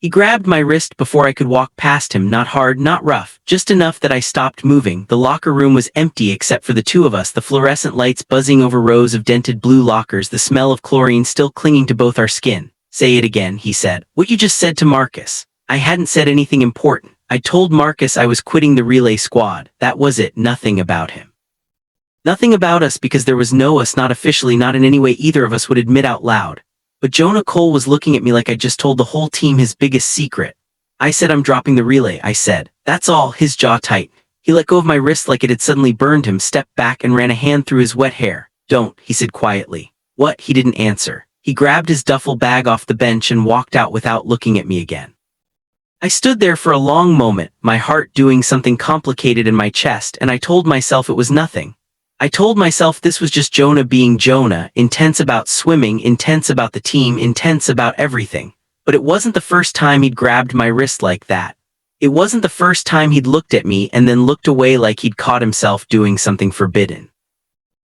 He grabbed my wrist before I could walk past him, not hard, not rough, just enough that I stopped moving. The locker room was empty except for the two of us, the fluorescent lights buzzing over rows of dented blue lockers, the smell of chlorine still clinging to both our skin. "Say it again," he said. "What you just said to Marcus." I hadn't said anything important. I told Marcus I was quitting the relay squad. That was it, nothing about him. Nothing about us, because there was no us, not officially, not in any way either of us would admit out loud. But Jonah Cole was looking at me like I'd just told the whole team his biggest secret. I said, "I'm dropping the relay," I said. "That's all." His jaw tightened. He let go of my wrist like it had suddenly burned him, stepped back and ran a hand through his wet hair. "Don't," he said quietly. "What?" He didn't answer. He grabbed his duffel bag off the bench and walked out without looking at me again. I stood there for a long moment, my heart doing something complicated in my chest, and I told myself it was nothing. I told myself this was just Jonah being Jonah, intense about swimming, intense about the team, intense about everything. But it wasn't the first time he'd grabbed my wrist like that. It wasn't the first time he'd looked at me and then looked away like he'd caught himself doing something forbidden.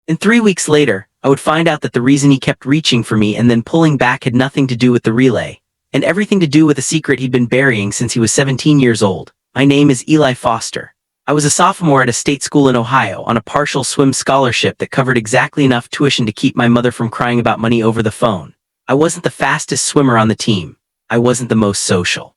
And 3 weeks later, I would find out that the reason he kept reaching for me and then pulling back had nothing to do with the relay, and everything to do with a secret he'd been burying since he was 17 years old. My name is Eli Foster. I was a sophomore at a state school in Ohio on a partial swim scholarship that covered exactly enough tuition to keep my mother from crying about money over the phone. I wasn't the fastest swimmer on the team. I wasn't the most social.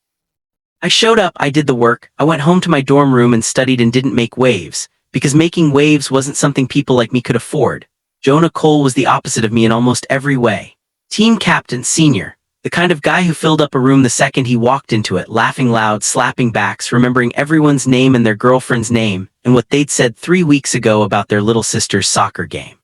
I showed up, I did the work, I went home to my dorm room and studied and didn't make waves, because making waves wasn't something people like me could afford. Jonah Cole was the opposite of me in almost every way. Team captain, senior. The kind of guy who filled up a room the second he walked into it, laughing loud, slapping backs, remembering everyone's name and their girlfriend's name, and what they'd said 3 weeks ago about their little sister's soccer game.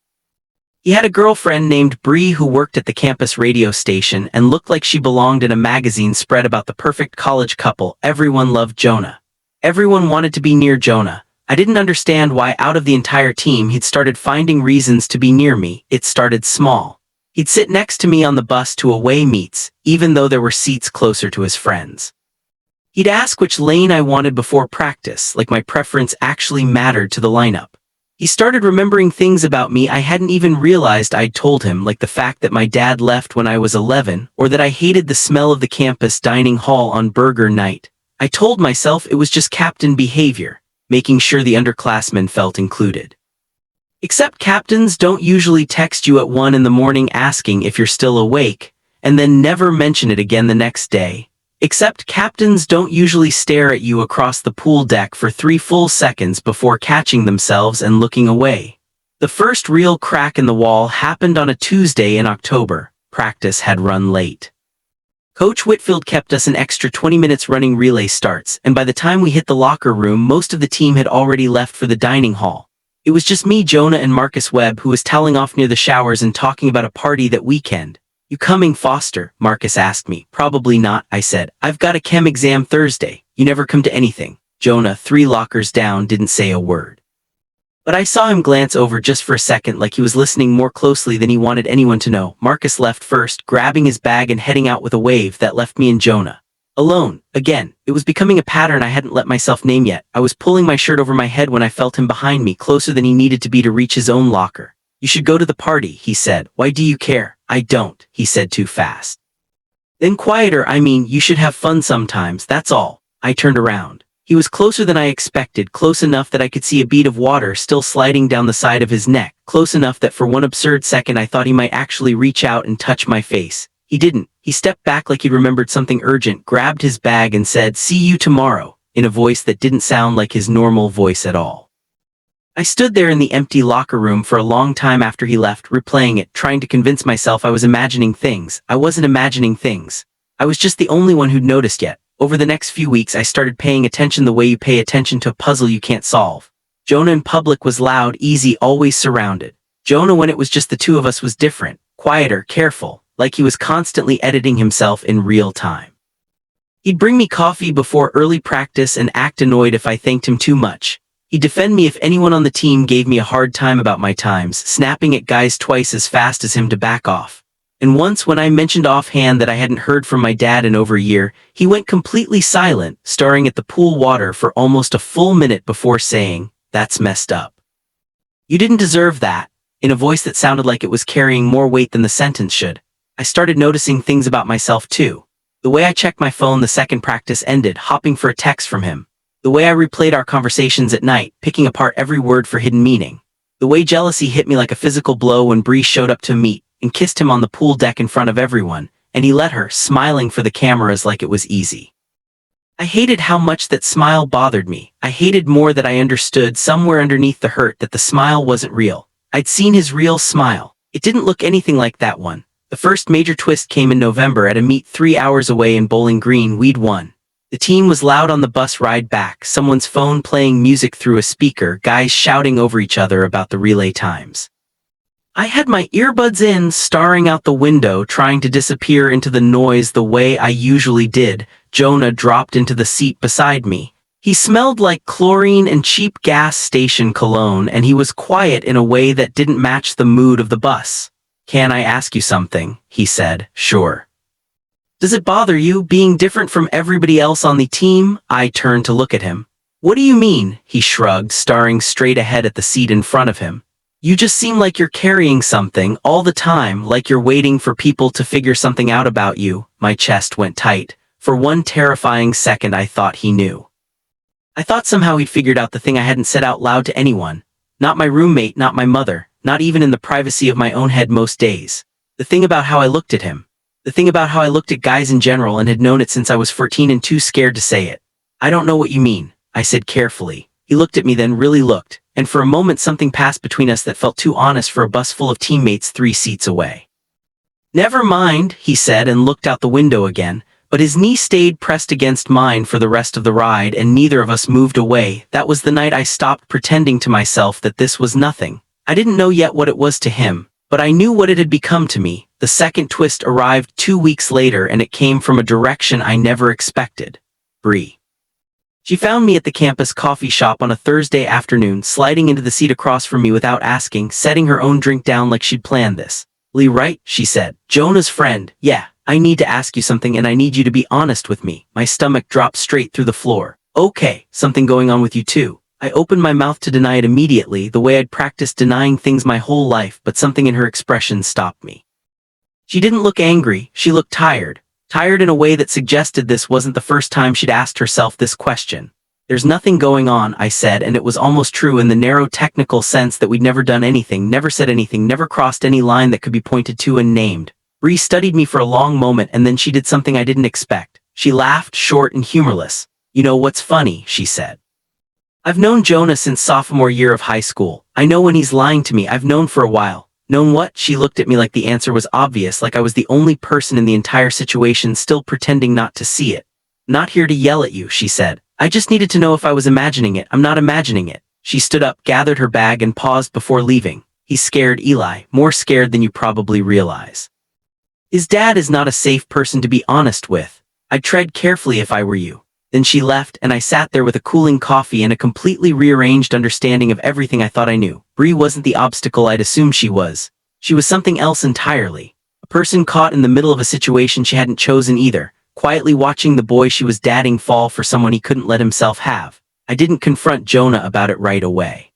He had a girlfriend named Bree who worked at the campus radio station and looked like she belonged in a magazine spread about the perfect college couple. Everyone loved Jonah. Everyone wanted to be near Jonah. I didn't understand why out of the entire team he'd started finding reasons to be near me. It started small. He'd sit next to me on the bus to away meets, even though there were seats closer to his friends. He'd ask which lane I wanted before practice, like my preference actually mattered to the lineup. He started remembering things about me I hadn't even realized I'd told him, like the fact that my dad left when I was 11, or that I hated the smell of the campus dining hall on burger night. I told myself it was just captain behavior, making sure the underclassmen felt included. Except captains don't usually text you at 1 in the morning asking if you're still awake, and then never mention it again the next day. Except captains don't usually stare at you across the pool deck for 3 full seconds before catching themselves and looking away. The first real crack in the wall happened on a Tuesday in October. Practice had run late. Coach Whitfield kept us an extra 20 minutes running relay starts, and by the time we hit the locker room, most of the team had already left for the dining hall. It was just me, Jonah, and Marcus Webb, who was toweling off near the showers and talking about a party that weekend. "You coming, Foster?" Marcus asked me. "Probably not," I said. "I've got a chem exam Thursday." "You never come to anything." Jonah, 3 lockers down, didn't say a word. But I saw him glance over just for a second, like he was listening more closely than he wanted anyone to know. Marcus left first, grabbing his bag and heading out with a wave that left me and Jonah alone. Again, it was becoming a pattern I hadn't let myself name yet. I was pulling my shirt over my head when I felt him behind me, closer than he needed to be to reach his own locker. "You should go to the party," he said. "Why do you care?" "I don't," he said too fast. Then quieter, "I mean, you should have fun sometimes, that's all." I turned around. He was closer than I expected, close enough that I could see a bead of water still sliding down the side of his neck, close enough that for one absurd second I thought he might actually reach out and touch my face. He didn't. He stepped back like he'd remembered something urgent, grabbed his bag and said, "See you tomorrow," in a voice that didn't sound like his normal voice at all. I stood there in the empty locker room for a long time after he left, replaying it, trying to convince myself I was imagining things. I wasn't imagining things. I was just the only one who'd noticed yet. Over the next few weeks I started paying attention the way you pay attention to a puzzle you can't solve. Jonah in public was loud, easy, always surrounded. Jonah when it was just the two of us was different, quieter, careful, like he was constantly editing himself in real time. He'd bring me coffee before early practice and act annoyed if I thanked him too much. He'd defend me if anyone on the team gave me a hard time about my times, snapping at guys twice as fast as him to back off. And once when I mentioned offhand that I hadn't heard from my dad in over a year, he went completely silent, staring at the pool water for almost a full minute before saying, "That's messed up. You didn't deserve that," in a voice that sounded like it was carrying more weight than the sentence should. I started noticing things about myself too. The way I checked my phone the second practice ended, hopping for a text from him. The way I replayed our conversations at night, picking apart every word for hidden meaning. The way jealousy hit me like a physical blow when Bree showed up to meet and kissed him on the pool deck in front of everyone, and he let her, smiling for the cameras like it was easy. I hated how much that smile bothered me. I hated more that I understood somewhere underneath the hurt that the smile wasn't real. I'd seen his real smile. It didn't look anything like that one. The first major twist came in November at a meet 3 hours away in Bowling Green. We'd won. The team was loud on the bus ride back, someone's phone playing music through a speaker, guys shouting over each other about the relay times. I had my earbuds in, staring out the window, trying to disappear into the noise the way I usually did. Jonah dropped into the seat beside me. He smelled like chlorine and cheap gas station cologne, and he was quiet in a way that didn't match the mood of the bus. "Can I ask you something?" he said. "Sure." "Does it bother you, being different from everybody else on the team?" I turned to look at him. "What do you mean?" he shrugged, staring straight ahead at the seat in front of him. "You just seem like you're carrying something all the time, like you're waiting for people to figure something out about you." My chest went tight. For one terrifying second I thought he knew. I thought somehow he'd figured out the thing I hadn't said out loud to anyone. Not my roommate, not my mother, not even in the privacy of my own head most days. The thing about how I looked at him. The thing about how I looked at guys in general and had known it since I was 14 and too scared to say it. "I don't know what you mean," I said carefully. He looked at me, then really looked, and for a moment something passed between us that felt too honest for a bus full of teammates 3 seats away. "Never mind," he said and looked out the window again, but his knee stayed pressed against mine for the rest of the ride and neither of us moved away. That was the night I stopped pretending to myself that this was nothing. I didn't know yet what it was to him, but I knew what it had become to me. The second twist arrived 2 weeks later, and it came from a direction I never expected. Bree. She found me at the campus coffee shop on a Thursday afternoon, sliding into the seat across from me without asking, setting her own drink down like she'd planned this. "Lee, right?" she said. "Jonah's friend." "Yeah, I need to ask you something and I need you to be honest with me." My stomach dropped straight through the floor. "Okay, something going on with you too." I opened my mouth to deny it immediately, the way I'd practiced denying things my whole life, but something in her expression stopped me. She didn't look angry, she looked tired. Tired in a way that suggested this wasn't the first time she'd asked herself this question. "There's nothing going on," I said, and it was almost true in the narrow technical sense that we'd never done anything, never said anything, never crossed any line that could be pointed to and named. Bree studied me for a long moment and then she did something I didn't expect. She laughed, short and humorless. "You know what's funny?" she said. "I've known Jonah since sophomore year of high school. I know when he's lying to me. I've known for a while." "Known what?" She looked at me like the answer was obvious, like I was the only person in the entire situation still pretending not to see it. "Not here to yell at you," she said. "I just needed to know if I was imagining it." "I'm not imagining it." She stood up, gathered her bag and paused before leaving. "He's scared, Eli, more scared than you probably realize. His dad is not a safe person to be honest with. I'd tread carefully if I were you." Then she left, and I sat there with a cooling coffee and a completely rearranged understanding of everything I thought I knew. Bree wasn't the obstacle I'd assumed she was. She was something else entirely. A person caught in the middle of a situation she hadn't chosen either, quietly watching the boy she was dating fall for someone he couldn't let himself have. I didn't confront Jonah about it right away.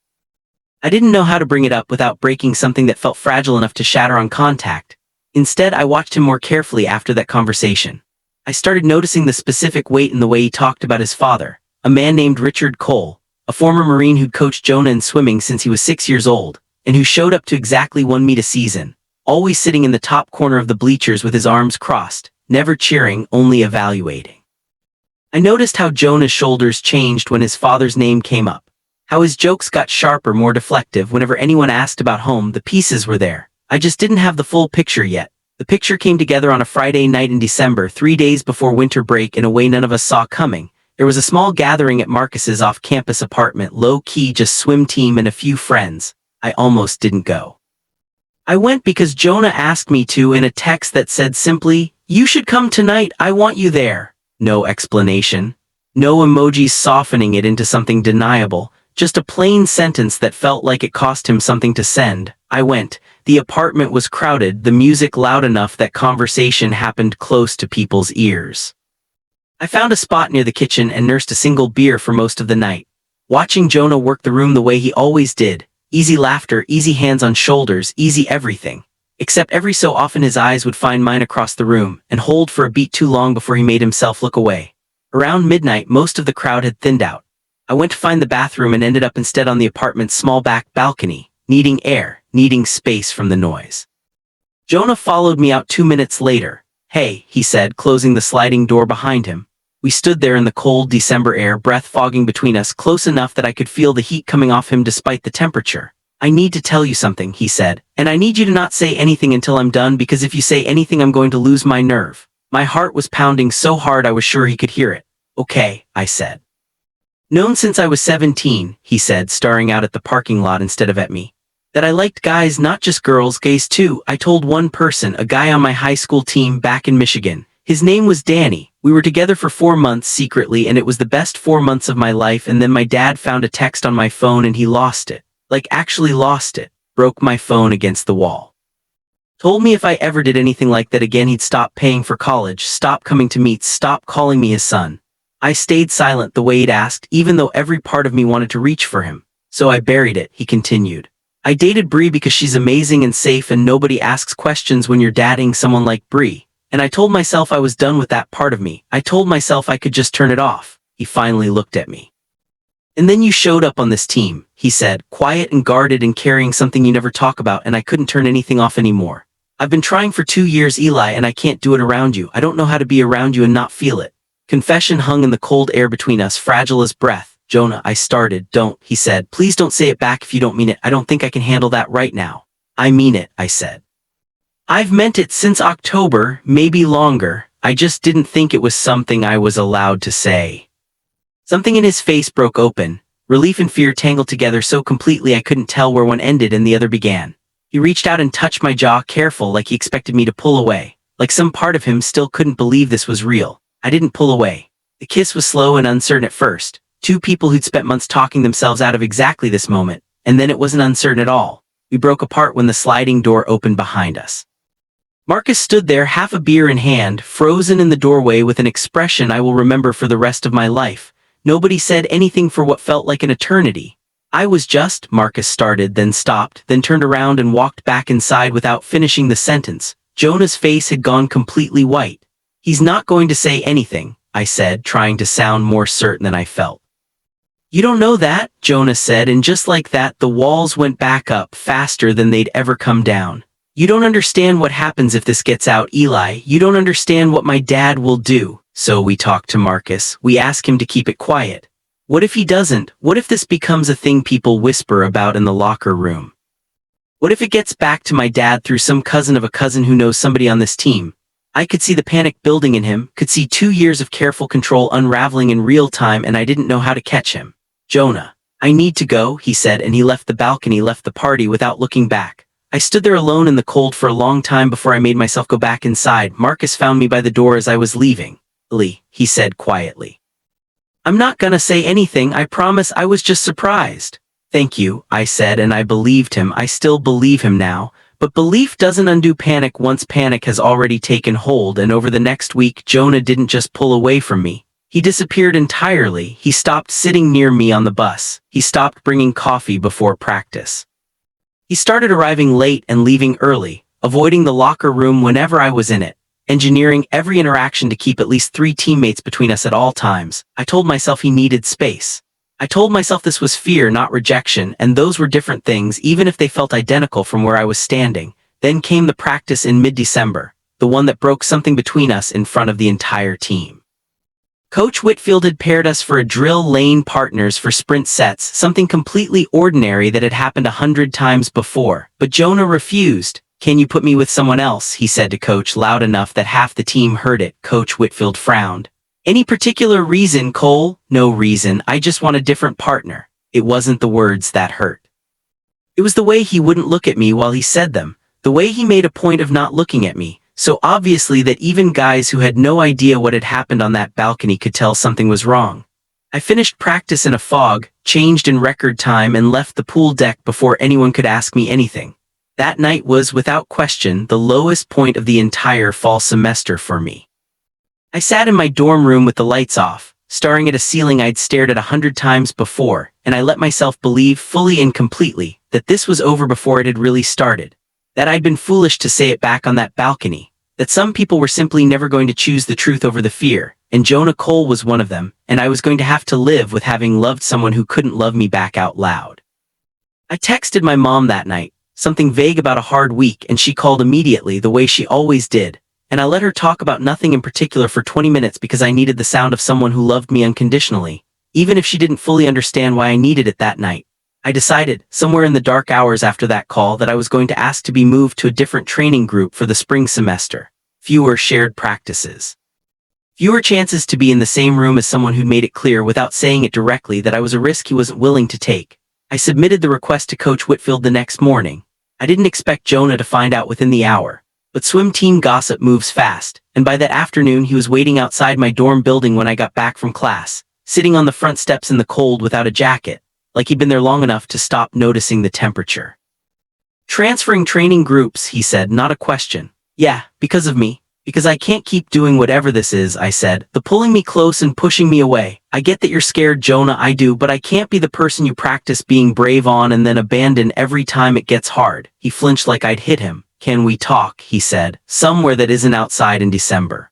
I didn't know how to bring it up without breaking something that felt fragile enough to shatter on contact. Instead, I watched him more carefully after that conversation. I started noticing the specific weight in the way he talked about his father, a man named Richard Cole, a former Marine who'd coached Jonah in swimming since he was 6 years old, and who showed up to exactly 1 meet a season, always sitting in the top corner of the bleachers with his arms crossed, never cheering, only evaluating. I noticed how Jonah's shoulders changed when his father's name came up, how his jokes got sharper, more deflective whenever anyone asked about home. The pieces were there. I just didn't have the full picture yet. The picture came together on a Friday night in December, 3 days before winter break, in a way none of us saw coming. There was a small gathering at Marcus's off-campus apartment, low-key, just swim team and a few friends. I almost didn't go. I went because Jonah asked me to, in a text that said simply, "You should come tonight, I want you there." No explanation. No emojis softening it into something deniable. Just a plain sentence that felt like it cost him something to send. I went. The apartment was crowded, the music loud enough that conversation happened close to people's ears. I found a spot near the kitchen and nursed a single beer for most of the night, watching Jonah work the room the way he always did. Easy laughter, easy hands on shoulders, easy everything. Except every so often his eyes would find mine across the room, and hold for a beat too long before he made himself look away. Around midnight, most of the crowd had thinned out. I went to find the bathroom and ended up instead on the apartment's small back balcony, needing air, needing space from the noise. Jonah followed me out 2 minutes later. "Hey," he said, closing the sliding door behind him. We stood there in the cold December air, breath fogging between us, close enough that I could feel the heat coming off him despite the temperature. "I need to tell you something," he said, "and I need you to not say anything until I'm done, because if you say anything I'm going to lose my nerve." My heart was pounding so hard I was sure he could hear it. "Okay," I said. "Known since I was 17, he said, staring out at the parking lot instead of at me. "That I liked guys, not just girls, gays too. I told one person, a guy on my high school team back in Michigan. His name was Danny. We were together for 4 months secretly, and it was the best 4 months of my life, and then my dad found a text on my phone and he lost it. Like actually lost it. Broke my phone against the wall. Told me if I ever did anything like that again he'd stop paying for college, stop coming to meets, stop calling me his son. I stayed silent the way he'd asked, even though every part of me wanted to reach for him. So I buried it," he continued. "I dated Bree because she's amazing and safe and nobody asks questions when you're dating someone like Bree. And I told myself I was done with that part of me. I told myself I could just turn it off." He finally looked at me. "And then you showed up on this team," he said, "quiet and guarded and carrying something you never talk about, and I couldn't turn anything off anymore. I've been trying for 2 years, Eli, and I can't do it around you. I don't know how to be around you and not feel it." Confession hung in the cold air between us, fragile as breath. "Jonah," I started. "Don't," he said. "Please don't say it back if you don't mean it. I don't think I can handle that right now." "I mean it," I said. "I've meant it since October, maybe longer. I just didn't think it was something I was allowed to say." Something in his face broke open. Relief and fear tangled together so completely I couldn't tell where one ended and the other began. He reached out and touched my jaw, careful, like he expected me to pull away. Like some part of him still couldn't believe this was real. I didn't pull away. The kiss was slow and uncertain at first. Two people who'd spent months talking themselves out of exactly this moment. And then it wasn't uncertain at all. We broke apart when the sliding door opened behind us. Marcus stood there, half a beer in hand, frozen in the doorway with an expression I will remember for the rest of my life. Nobody said anything for what felt like an eternity. "I was just," Marcus started, then stopped, then turned around and walked back inside without finishing the sentence. Jonah's face had gone completely white. "He's not going to say anything," I said, trying to sound more certain than I felt. "You don't know that," Jonah said, and just like that the walls went back up faster than they'd ever come down. "You don't understand what happens if this gets out, Eli. You don't understand what my dad will do." So we talked to Marcus. We ask him to keep it quiet. What if he doesn't? What if this becomes a thing people whisper about in the locker room? What if it gets back to my dad through some cousin of a cousin who knows somebody on this team? I could see the panic building in him, could see 2 years of careful control unraveling in real time, and I didn't know how to catch him. "Jonah, I need to go," he said, and he left the balcony, left the party without looking back. I stood there alone in the cold for a long time before I made myself go back inside. Marcus found me by the door as I was leaving. "Lee," he said quietly. "I'm not gonna say anything, I promise. I was just surprised." "Thank you," I said, and I believed him. I still believe him now. But belief doesn't undo panic once panic has already taken hold, and over the next week Jonah didn't just pull away from me. He disappeared entirely. He stopped sitting near me on the bus. He stopped bringing coffee before practice. He started arriving late and leaving early, avoiding the locker room whenever I was in it, engineering every interaction to keep at least 3 teammates between us at all times. I told myself he needed space. I told myself this was fear, not rejection, and those were different things, even if they felt identical from where I was standing. Then came the practice in mid-December, the one that broke something between us in front of the entire team. Coach Whitfield had paired us for a drill, lane partners for sprint sets, something completely ordinary that had happened 100 times before. But Jonah refused. "Can you put me with someone else?" he said to Coach, loud enough that half the team heard it. Coach Whitfield frowned. "Any particular reason, Cole?" "No reason, I just want a different partner." It wasn't the words that hurt. It was the way he wouldn't look at me while he said them, the way he made a point of not looking at me, so obviously that even guys who had no idea what had happened on that balcony could tell something was wrong. I finished practice in a fog, changed in record time, and left the pool deck before anyone could ask me anything. That night was, without question, the lowest point of the entire fall semester for me. I sat in my dorm room with the lights off, staring at a ceiling I'd stared at 100 times before, and I let myself believe fully and completely that this was over before it had really started. That I'd been foolish to say it back on that balcony, that some people were simply never going to choose the truth over the fear, and Jonah Cole was one of them, and I was going to have to live with having loved someone who couldn't love me back out loud. I texted my mom that night, something vague about a hard week, and she called immediately the way she always did, and I let her talk about nothing in particular for 20 minutes because I needed the sound of someone who loved me unconditionally, even if she didn't fully understand why I needed it that night. I decided, somewhere in the dark hours after that call, that I was going to ask to be moved to a different training group for the spring semester. Fewer shared practices. Fewer chances to be in the same room as someone who'd made it clear without saying it directly that I was a risk he wasn't willing to take. I submitted the request to Coach Whitfield the next morning. I didn't expect Jonah to find out within the hour, but swim team gossip moves fast, and by that afternoon he was waiting outside my dorm building when I got back from class, sitting on the front steps in the cold without a jacket, like he'd been there long enough to stop noticing the temperature. "Transferring training groups," he said, not a question. "Yeah, because of me. Because I can't keep doing whatever this is," I said, "the pulling me close and pushing me away. I get that you're scared, Jonah, I do, but I can't be the person you practice being brave on and then abandon every time it gets hard." He flinched like I'd hit him. "Can we talk?" he said, "somewhere that isn't outside in December."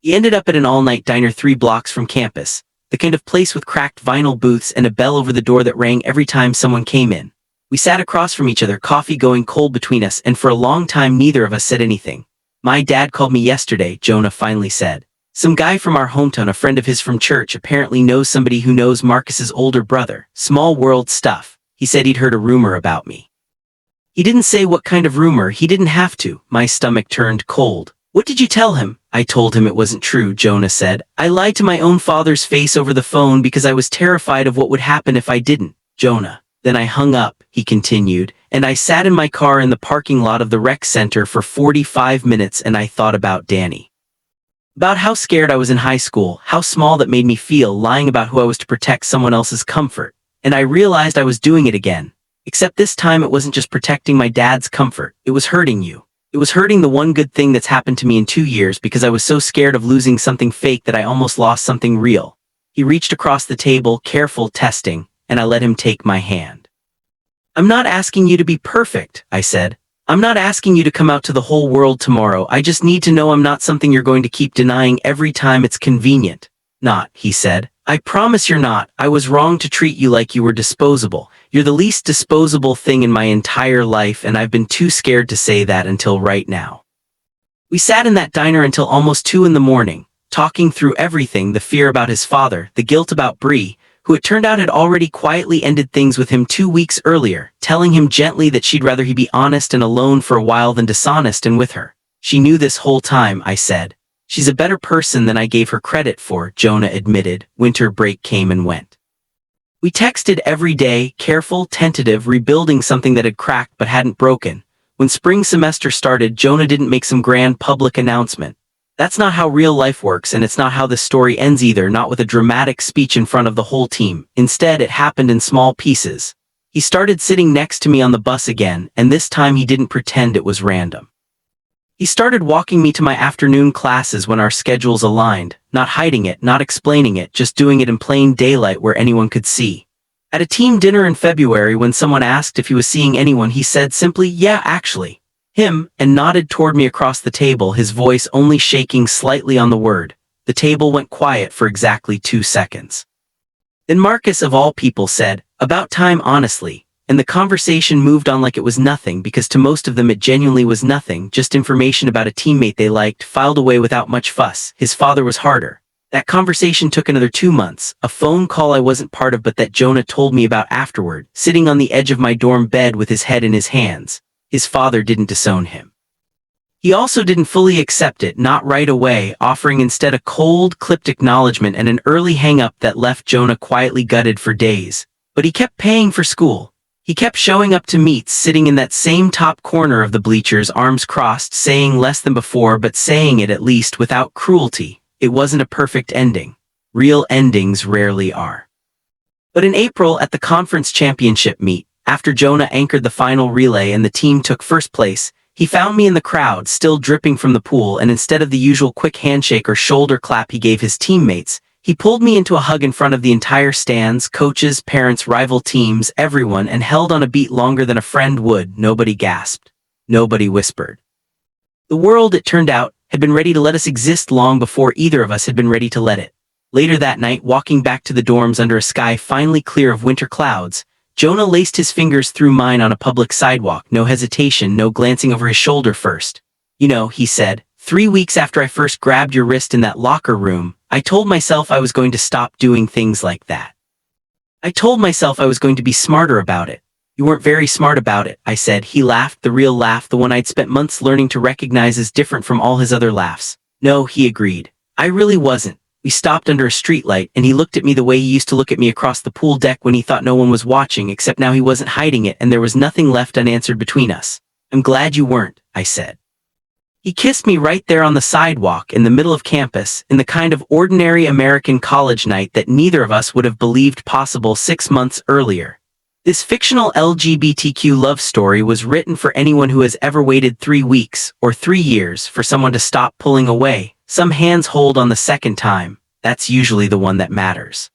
He ended up at an all-night diner 3 blocks from campus, the kind of place with cracked vinyl booths and a bell over the door that rang every time someone came in. We sat across from each other, coffee going cold between us, and for a long time neither of us said anything. "My dad called me yesterday," Jonah finally said. "Some guy from our hometown, a friend of his from church, apparently knows somebody who knows Marcus's older brother. Small world stuff. He said he'd heard a rumor about me." He didn't say what kind of rumor. He didn't have to. My stomach turned cold. "What did you tell him?" "I told him it wasn't true," Jonah said. "I lied to my own father's face over the phone because I was terrified of what would happen if I didn't." "Jonah. Then I hung up," he continued, "and I sat in my car in the parking lot of the rec center for 45 minutes and I thought about Danny. About how scared I was in high school, how small that made me feel, lying about who I was to protect someone else's comfort. And I realized I was doing it again. Except this time it wasn't just protecting my dad's comfort, it was hurting you. It was hurting the one good thing that's happened to me in 2 years because I was so scared of losing something fake that I almost lost something real." He reached across the table, careful, testing, and I let him take my hand. "I'm not asking you to be perfect," I said. "I'm not asking you to come out to the whole world tomorrow. I just need to know I'm not something you're going to keep denying every time it's convenient." "Not," he said. "I promise you're not. I was wrong to treat you like you were disposable. You're the least disposable thing in my entire life, and I've been too scared to say that until right now." We sat in that diner until almost 2 in the morning, talking through everything: the fear about his father, the guilt about Bree, who it turned out had already quietly ended things with him 2 weeks earlier, telling him gently that she'd rather he be honest and alone for a while than dishonest and with her. "She knew this whole time," I said. "She's a better person than I gave her credit for," Jonah admitted. Winter break came and went. We texted every day, careful, tentative, rebuilding something that had cracked but hadn't broken. When spring semester started, Jonah didn't make some grand public announcement. That's not how real life works, and it's not how this story ends either, not with a dramatic speech in front of the whole team. Instead, it happened in small pieces. He started sitting next to me on the bus again, and this time he didn't pretend it was random. He started walking me to my afternoon classes when our schedules aligned, not hiding it, not explaining it, just doing it in plain daylight where anyone could see. At a team dinner in February, when someone asked if he was seeing anyone, he said simply, "Yeah, actually. Him," and nodded toward me across the table, his voice only shaking slightly on the word. The table went quiet for exactly 2 seconds. Then Marcus, of all people, said, "About time, honestly," and the conversation moved on like it was nothing, because to most of them it genuinely was nothing, just information about a teammate they liked, filed away without much fuss. His father was harder. That conversation took another 2 months, a phone call I wasn't part of but that Jonah told me about afterward, sitting on the edge of my dorm bed with his head in his hands. His father didn't disown him. He also didn't fully accept it, not right away, offering instead a cold, clipped acknowledgement and an early hang-up that left Jonah quietly gutted for days. But he kept paying for school. He kept showing up to meets, sitting in that same top corner of the bleachers, arms crossed, saying less than before, but saying it at least without cruelty. It wasn't a perfect ending. Real endings rarely are. But in April, at the conference championship meet, after Jonah anchored the final relay and the team took first place, he found me in the crowd, still dripping from the pool, and instead of the usual quick handshake or shoulder clap he gave his teammates, he pulled me into a hug in front of the entire stands, coaches, parents, rival teams, everyone, and held on a beat longer than a friend would. Nobody gasped. Nobody whispered. The world, it turned out, had been ready to let us exist long before either of us had been ready to let it. Later that night, walking back to the dorms under a sky finally clear of winter clouds, Jonah laced his fingers through mine on a public sidewalk, no hesitation, no glancing over his shoulder first. You know, he said, 3 weeks after I first grabbed your wrist in that locker room, I told myself I was going to stop doing things like that. I told myself I was going to be smarter about it. You weren't very smart about it, I said. He laughed, the real laugh, the one I'd spent months learning to recognize as different from all his other laughs. No, he agreed. I really wasn't. We stopped under a streetlight, and he looked at me the way he used to look at me across the pool deck when he thought no one was watching, except now he wasn't hiding it and there was nothing left unanswered between us. I'm glad you weren't, I said. He kissed me right there on the sidewalk in the middle of campus, in the kind of ordinary American college night that neither of us would have believed possible 6 months earlier. This fictional LGBTQ love story was written for anyone who has ever waited 3 weeks or 3 years for someone to stop pulling away. Some hands hold on the second time. That's usually the one that matters.